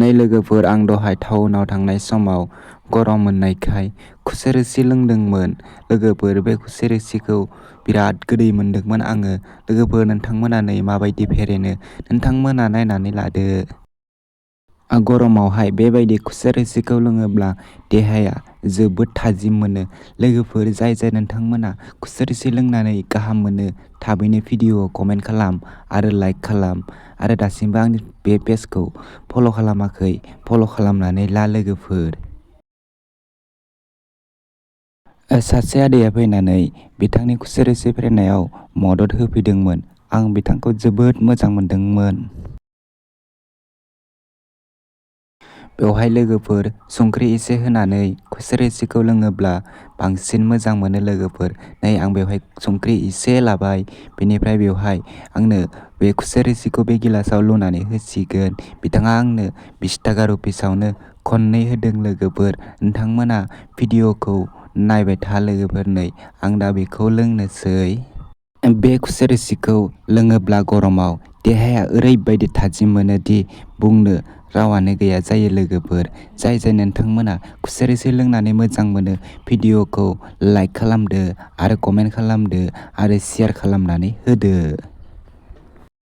नै लोगोफोर, आं दहाय टाउनाव थांनाय समाव गरम मोननायखाय खुसेर रोसि लोंदोंमोन। लोगोफोर, बे खुसेर रोसिखौ बिराद गोदै मोनदोंमोन आङो। लोगोफोर, नोंथांमोना नै माबायदि फेरेनो, नोंथांमोना नायनानै लादो। गरमावहाय बेबायदि खुसेर रोसिखौ लोङोब्ला देहाया जोबोद थाजिम मोनो। लोगोफोर, जाय नोंथांमोना खुसेर रोसि लोंनानै गाहाम मोनो, थाबैनो भिडिअ'आव कमेन्ट खालाम आरो लाइक खालाम। आरो दासिमबो आंनि बे पेजखौ फल' खालामाखै, फल' खालामनानै ला लोगोफोर। सासे आदैया फैनानै बिथांनि खुसेर रोसि फेरेनायाव मदद होफैदोंमोन। आं बिथांखौ जोबोद मोजां मोनदोंमोन। बेवहाय लोगोफोर संख्रि एसे होनानै खुसेर रोसिखौ लोङोब्ला बांसिन मोजां मोनो लोगोफोर। नै आं बेवहाय संख्रि एसे लाबाय, बेनिफ्राय बेवहाय आंनो बे खुसेर रोसिखौ बे गिलासाव लुनानै होसिगोन। बिथाङा आंनो 20 थाखा रुपिसावनो खननै होदों लोगोफोर। नोंथांमोना भिडिअ'खौ नायबाय था लोगोफोर। नै आं दा बेखौ लोंनोसै। बे खुसेर रोसिखौ लोङोब्ला गरमाव देहाया ओरैबायदि थाजिम मोनो दि बुंनो रावानो गैया जायो लोगोफोर। जाय नोंथांमोना खुसेर रोसि लोंनानै मोजां मोनो, भिडिअ'खौ लाइक खालामदो आरो कमेन्ट खालामदो आरो शेयार खालामनानै होदो।